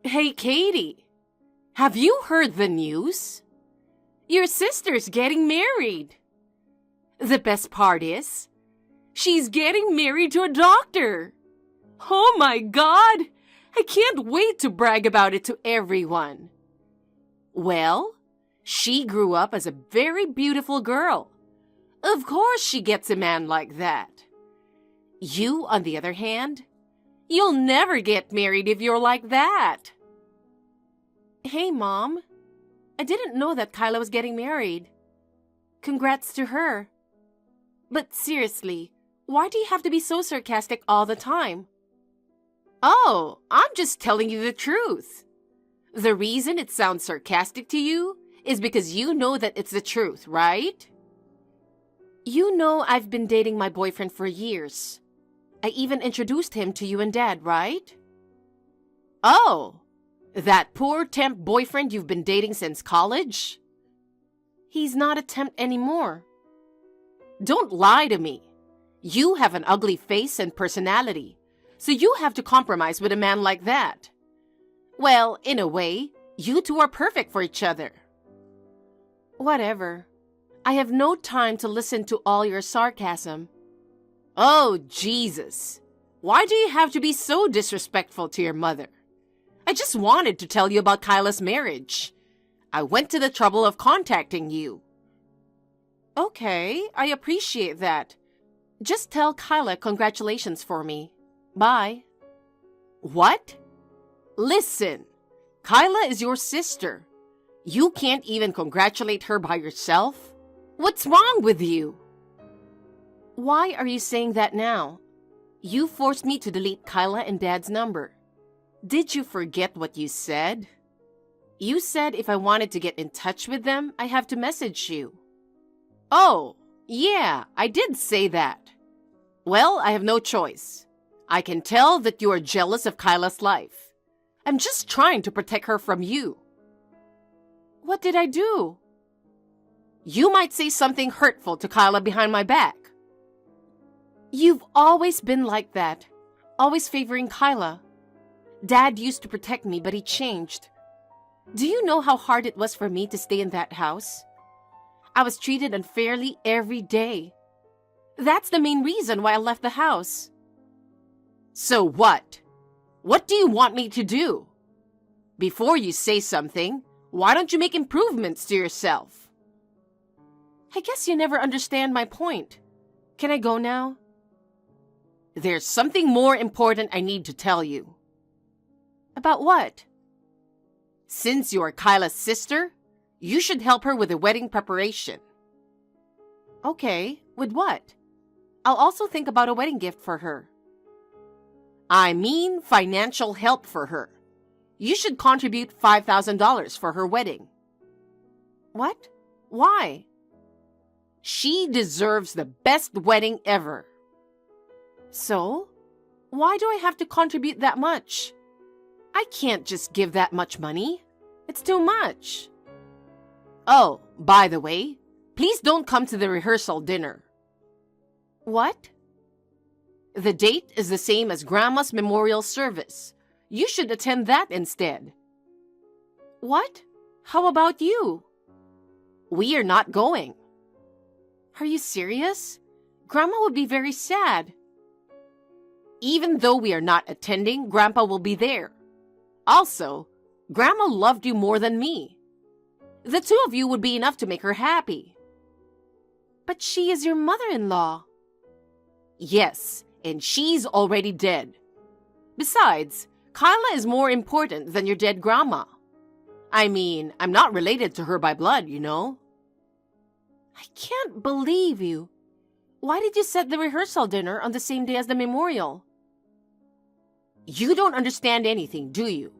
Hey, Katie, have you heard the news? Your sister's getting married. The best part is, she's getting married to a doctor. Oh my God! I can't wait to brag about it to everyone. Well, she grew up as a very beautiful girl. Of course she gets a man like that. You, on the other hand, you'll never get married if you're like that. Hey, Mom. I didn't know that Kyla was getting married. Congrats to her. But seriously, why do you have to be so sarcastic all the time? Oh, I'm just telling you the truth. The reason it sounds sarcastic to you is because you know that it's the truth, right? You know I've been dating my boyfriend for years. I even introduced him to you and Dad, right? Oh, that poor temp boyfriend you've been dating since college? He's not a temp anymore. Don't lie to me. You have an ugly face and personality, so you have to compromise with a man like that. Well, in a way, you two are perfect for each other. Whatever. I have no time to listen to all your sarcasm. Oh, Jesus. Why do you have to be so disrespectful to your mother? I just wanted to tell you about Kyla's marriage. I went to the trouble of contacting you. Okay, I appreciate that. Just tell Kyla congratulations for me. Bye. What? Listen, Kyla is your sister. You can't even congratulate her by yourself? What's wrong with you? Why are you saying that now? You forced me to delete Kyla and Dad's number. Did you forget what you said? You said if I wanted to get in touch with them, I have to message you. Oh, yeah, I did say that. Well, I have no choice. I can tell that you are jealous of Kyla's life. I'm just trying to protect her from you. What did I do? You might say something hurtful to Kyla behind my back. You've always been like that, always favoring Kyla. Dad used to protect me, but he changed. Do you know how hard it was for me to stay in that house? I was treated unfairly every day. That's the main reason why I left the house. So what? What do you want me to do? Before you say something, why don't you make improvements to yourself? I guess you never understand my point. Can I go now? There's something more important I need to tell you. About what? Since you are Kyla's sister, you should help her with the wedding preparation. Okay, with what? I'll also think about a wedding gift for her. I mean financial help for her. You should contribute $5,000 for her wedding. What? Why? She deserves the best wedding ever. So, why do I have to contribute that much? I can't just give that much money. It's too much. Oh, by the way, please don't come to the rehearsal dinner. What? The date is the same as Grandma's memorial service. You should attend that instead. What? How about you? We are not going. Are you serious? Grandma would be very sad. Even though we are not attending, Grandpa will be there. Also, Grandma loved you more than me. The two of you would be enough to make her happy. But she is your mother-in-law. Yes, and she's already dead. Besides, Kyla is more important than your dead grandma. I mean, I'm not related to her by blood, you know. I can't believe you. Why did you set the rehearsal dinner on the same day as the memorial? You don't understand anything, do you?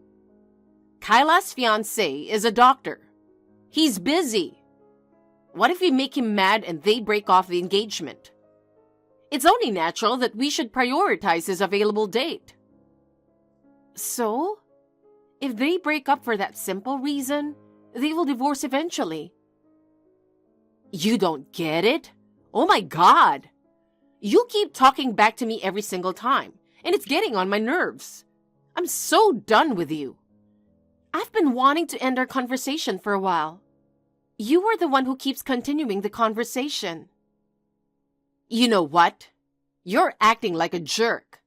Kyla's fiancé is a doctor. He's busy. What if we make him mad and they break off the engagement? It's only natural that we should prioritize his available date. So, if they break up for that simple reason, they will divorce eventually. You don't get it? Oh my God! You keep talking back to me every single time, and it's getting on my nerves. I'm so done with you. I've been wanting to end our conversation for a while. You are the one who keeps continuing the conversation. You know what? You're acting like a jerk.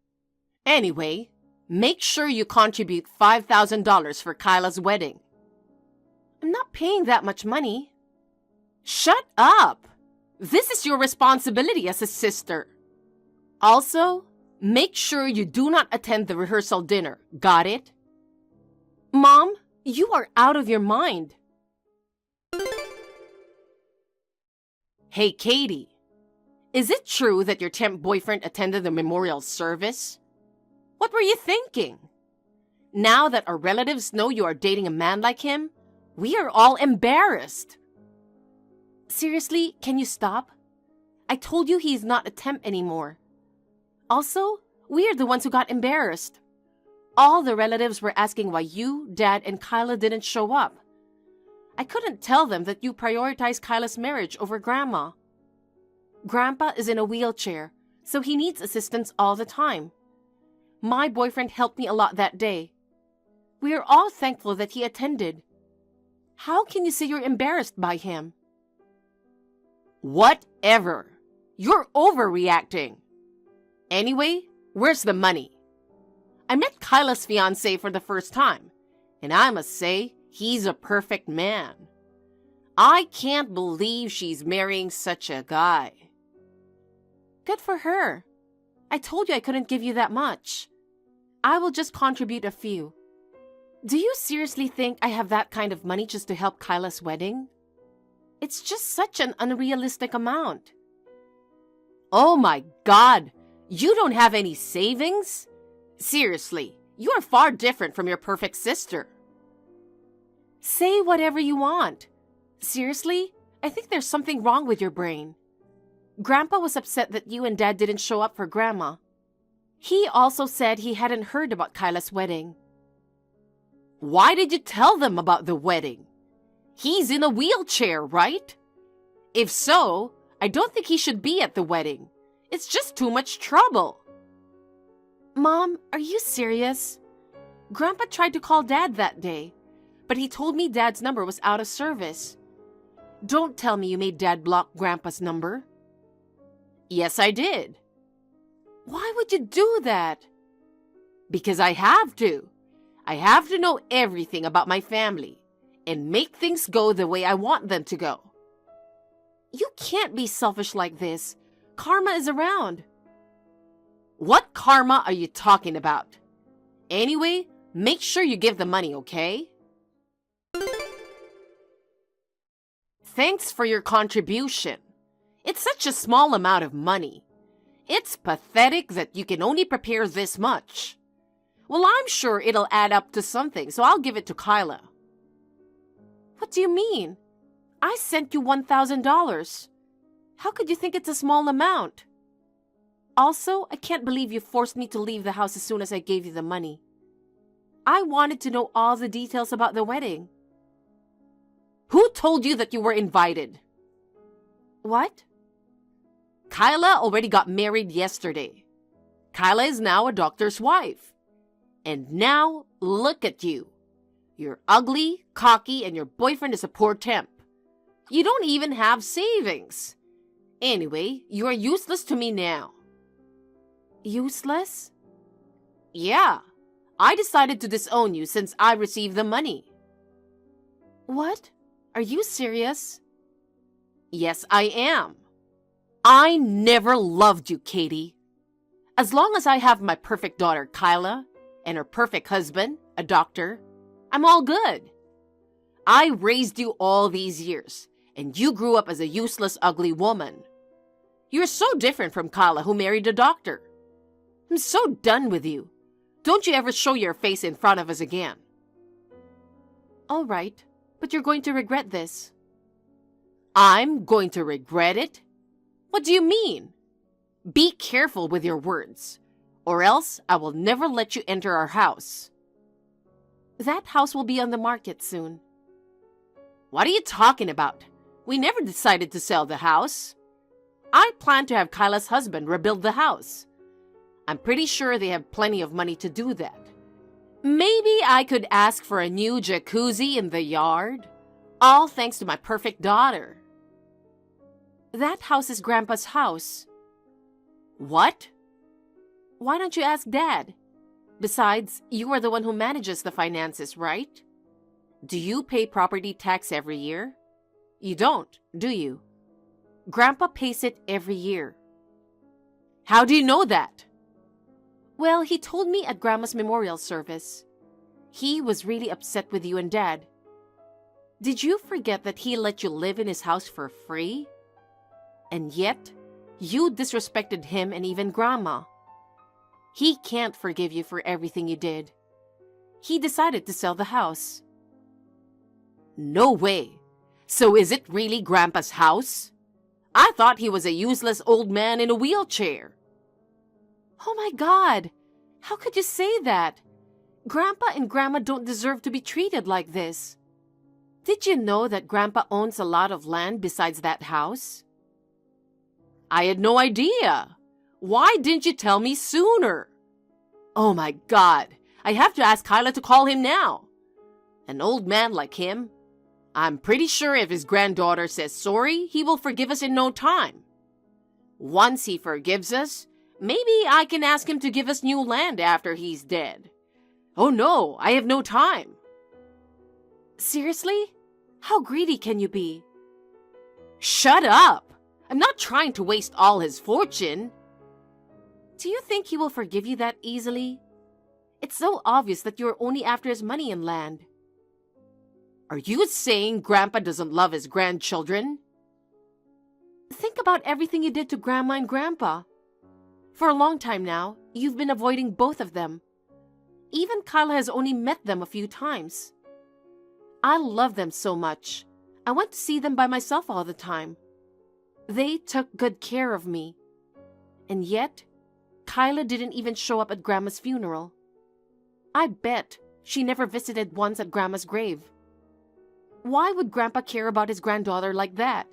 Anyway, make sure you contribute $5,000 for Kyla's wedding. I'm not paying that much money. Shut up! This is your responsibility as a sister. Also, make sure you do not attend the rehearsal dinner. Got it? Mom, you are out of your mind. Hey, Katie. Is it true that your temp boyfriend attended the memorial service? What were you thinking? Now that our relatives know you are dating a man like him, we are all embarrassed. Seriously, can you stop? I told you he's not a temp anymore. Also, we are the ones who got embarrassed. All the relatives were asking why you, Dad, and Kyla didn't show up. I couldn't tell them that you prioritized Kyla's marriage over Grandma. Grandpa is in a wheelchair, so he needs assistance all the time. My boyfriend helped me a lot that day. We are all thankful that he attended. How can you say you're embarrassed by him? Whatever. You're overreacting. Anyway, where's the money? I met Kyla's fiancé for the first time, and I must say, he's a perfect man. I can't believe she's marrying such a guy. Good for her. I told you I couldn't give you that much. I will just contribute a few. Do you seriously think I have that kind of money just to help Kyla's wedding? It's just such an unrealistic amount. Oh my God! You don't have any savings? Seriously, you are far different from your perfect sister. Say whatever you want. Seriously, I think there's something wrong with your brain. Grandpa was upset that you and Dad didn't show up for Grandma. He also said he hadn't heard about Kyla's wedding. Why did you tell them about the wedding? He's in a wheelchair, right? If so, I don't think he should be at the wedding. It's just too much trouble. Mom, are you serious? Grandpa tried to call Dad that day, but he told me Dad's number was out of service. Don't tell me you made Dad block Grandpa's number. Yes, I did. Why would you do that? Because I have to. I have to know everything about my family and make things go the way I want them to go. You can't be selfish like this. Karma is around. What karma are you talking about? Anyway, make sure you give the money, okay? Thanks for your contribution. It's such a small amount of money. It's pathetic that you can only prepare this much. Well, I'm sure it'll add up to something, so I'll give it to Kyla. What do you mean? I sent you $1,000. How could you think it's a small amount? Also, I can't believe you forced me to leave the house as soon as I gave you the money. I wanted to know all the details about the wedding. Who told you that you were invited? What? Kyla already got married yesterday. Kyla is now a doctor's wife. And now, look at you. You're ugly, cocky, and your boyfriend is a poor temp. You don't even have savings. Anyway, you are useless to me now. Useless? Yeah. I decided to disown you since I received the money. What? Are you serious? Yes, I am. I never loved you, Katie. As long as I have my perfect daughter, Kyla, and her perfect husband, a doctor, I'm all good. I raised you all these years, and you grew up as a useless, ugly woman. You're so different from Kyla, who married a doctor. I'm so done with you. Don't you ever show your face in front of us again. All right, but you're going to regret this. I'm going to regret it? What do you mean? Be careful with your words, or else I will never let you enter our house. That house will be on the market soon. What are you talking about? We never decided to sell the house. I plan to have Kyla's husband rebuild the house. I'm pretty sure they have plenty of money to do that. Maybe I could ask for a new jacuzzi in the yard, all thanks to my perfect daughter. That house is Grandpa's house. What? Why don't you ask Dad? Besides, you are the one who manages the finances, right? Do you pay property tax every year? You don't, do you? Grandpa pays it every year. How do you know that? Well, he told me at Grandma's memorial service. He was really upset with you and Dad. Did you forget that he let you live in his house for free? And yet, you disrespected him and even Grandma. He can't forgive you for everything you did. He decided to sell the house. No way. So is it really Grandpa's house? I thought he was a useless old man in a wheelchair. Oh my God! How could you say that? Grandpa and Grandma don't deserve to be treated like this. Did you know that Grandpa owns a lot of land besides that house? I had no idea. Why didn't you tell me sooner? Oh my God, I have to ask Kyla to call him now. An old man like him, I'm pretty sure if his granddaughter says sorry, he will forgive us in no time. Once he forgives us, maybe I can ask him to give us new land after he's dead. Oh no, I have no time. Seriously? How greedy can you be? Shut up! I'm not trying to waste all his fortune. Do you think he will forgive you that easily? It's so obvious that you're only after his money and land. Are you saying Grandpa doesn't love his grandchildren? Think about everything you did to Grandma and Grandpa. For a long time now, you've been avoiding both of them. Even Kyla has only met them a few times. I love them so much. I went to see them by myself all the time. They took good care of me. And yet, Kyla didn't even show up at Grandma's funeral. I bet she never visited once at Grandma's grave. Why would Grandpa care about his granddaughter like that?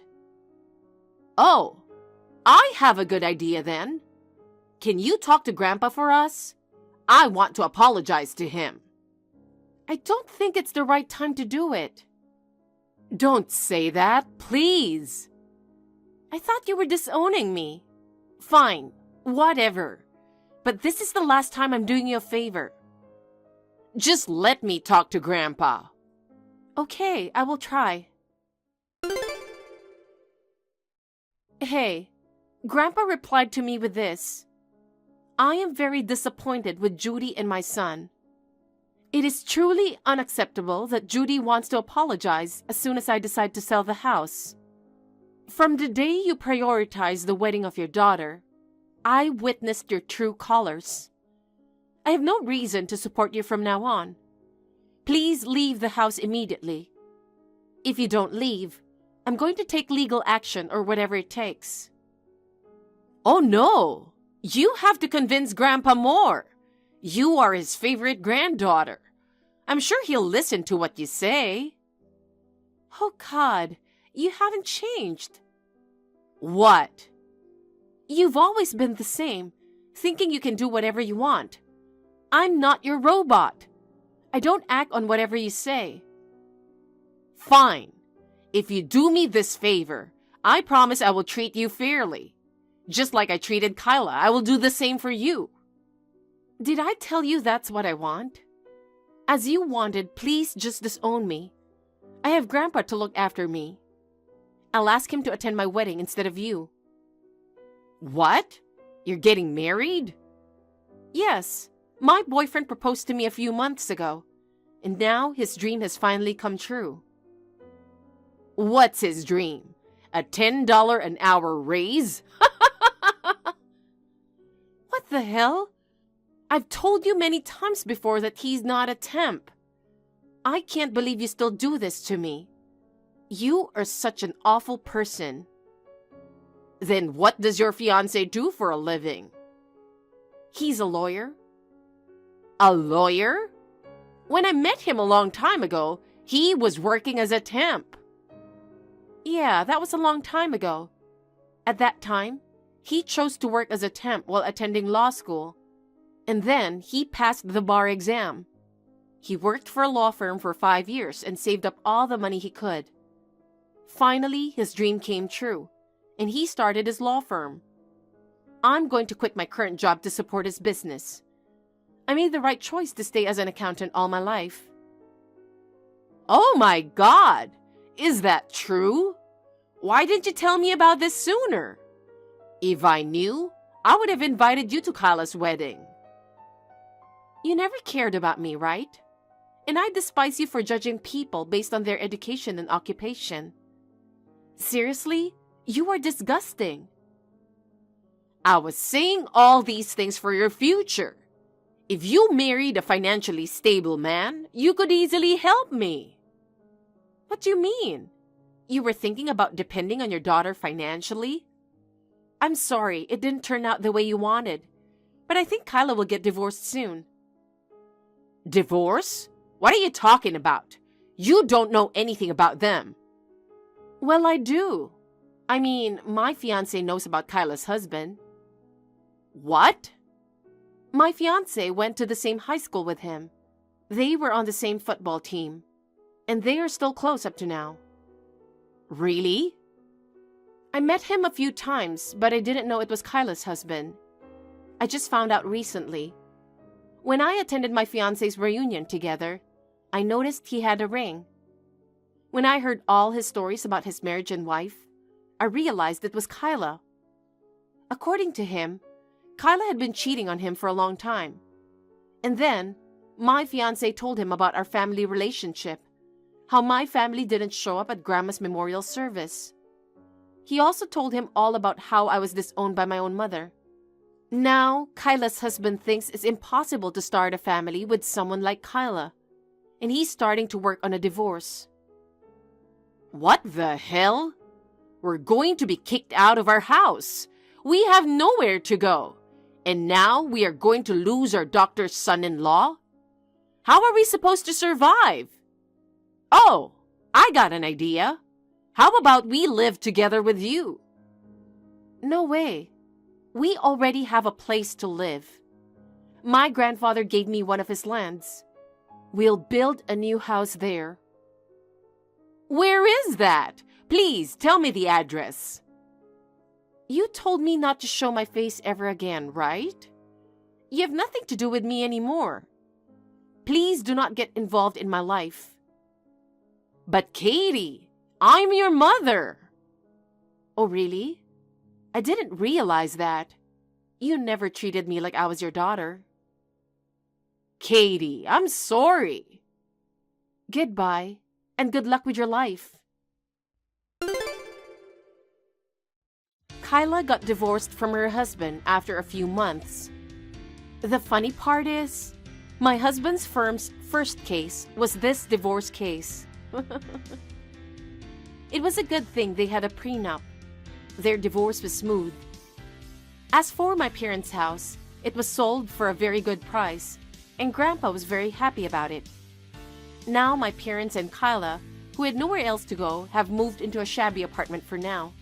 Oh, I have a good idea then. Can you talk to Grandpa for us? I want to apologize to him. I don't think it's the right time to do it. Don't say that, please. I thought you were disowning me. Fine, whatever. But this is the last time I'm doing you a favor. Just let me talk to Grandpa. Okay, I will try. Hey, Grandpa replied to me with this. I am very disappointed with Judy and my son. It is truly unacceptable that Judy wants to apologize as soon as I decide to sell the house. From the day you prioritized the wedding of your daughter, I witnessed your true colors. I have no reason to support you from now on. Please leave the house immediately. If you don't leave, I'm going to take legal action or whatever it takes. Oh no! You have to convince Grandpa more. You are his favorite granddaughter. I'm sure he'll listen to what you say. Oh God, you haven't changed. What? You've always been the same, thinking you can do whatever you want. I'm not your robot. I don't act on whatever you say. Fine. If you do me this favor, I promise I will treat you fairly. Just like I treated Kyla, I will do the same for you. Did I tell you that's what I want? As you wanted, please just disown me. I have Grandpa to look after me. I'll ask him to attend my wedding instead of you. What? You're getting married? Yes. My boyfriend proposed to me a few months ago, and now his dream has finally come true. What's his dream? A $10 an hour raise? What the hell? I've told you many times before that he's not a temp. I can't believe you still do this to me. You are such an awful person. Then what does your fiancé do for a living? He's a lawyer. A lawyer? When I met him a long time ago, he was working as a temp. Yeah, that was a long time ago. At that time, he chose to work as a temp while attending law school. And then he passed the bar exam. He worked for a law firm for 5 years and saved up all the money he could. Finally, his dream came true, and he started his law firm. I'm going to quit my current job to support his business. I made the right choice to stay as an accountant all my life. Oh my God! Is that true? Why didn't you tell me about this sooner? If I knew, I would have invited you to Kyla's wedding. You never cared about me, right? And I despise you for judging people based on their education and occupation. Seriously, you are disgusting. I was saying all these things for your future. If you married a financially stable man, you could easily help me. What do you mean? You were thinking about depending on your daughter financially? I'm sorry, it didn't turn out the way you wanted, but I think Kyla will get divorced soon. Divorce? What are you talking about? You don't know anything about them. Well, I do. I mean, my fiancé knows about Kyla's husband. What? My fiancé went to the same high school with him. They were on the same football team, and they are still close up to now. Really? I met him a few times, but I didn't know it was Kyla's husband. I just found out recently. When I attended my fiancé's reunion together, I noticed he had a ring. When I heard all his stories about his marriage and wife, I realized it was Kyla. According to him, Kyla had been cheating on him for a long time. And then, my fiancé told him about our family relationship, how my family didn't show up at Grandma's memorial service. He also told him all about how I was disowned by my own mother. Now, Kyla's husband thinks it's impossible to start a family with someone like Kyla, and he's starting to work on a divorce. What the hell? We're going to be kicked out of our house. We have nowhere to go. And now we are going to lose our doctor's son-in-law? How are we supposed to survive? Oh, I got an idea. How about we live together with you? No way. We already have a place to live. My grandfather gave me one of his lands. We'll build a new house there. Where is that? Please tell me the address. You told me not to show my face ever again, right? You have nothing to do with me anymore. Please do not get involved in my life. But Katie, I'm your mother. Oh, really? I didn't realize that. You never treated me like I was your daughter. Katie, I'm sorry. Goodbye, and good luck with your life. Kyla got divorced from her husband after a few months. The funny part is, my husband's firm's first case was this divorce case. It was a good thing they had a prenup. Their divorce was smooth. As for my parents' house, it was sold for a very good price, and Grandpa was very happy about it. Now my parents and Kyla, who had nowhere else to go, have moved into a shabby apartment for now.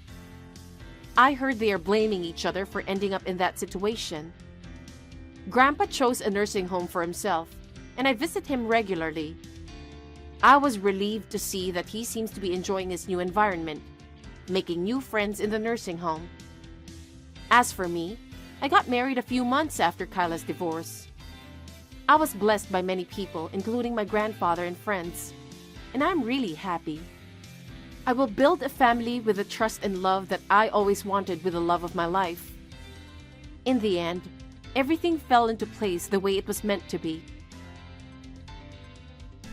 I heard they are blaming each other for ending up in that situation. Grandpa chose a nursing home for himself, and I visit him regularly. I was relieved to see that he seems to be enjoying his new environment, making new friends in the nursing home. As for me, I got married a few months after Kyla's divorce. I was blessed by many people, including my grandfather and friends, and I'm really happy. I will build a family with the trust and love that I always wanted with the love of my life. In the end, everything fell into place the way it was meant to be.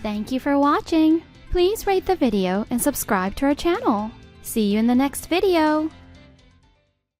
Thank you for watching. Please rate the video and subscribe to our channel. See you in the next video.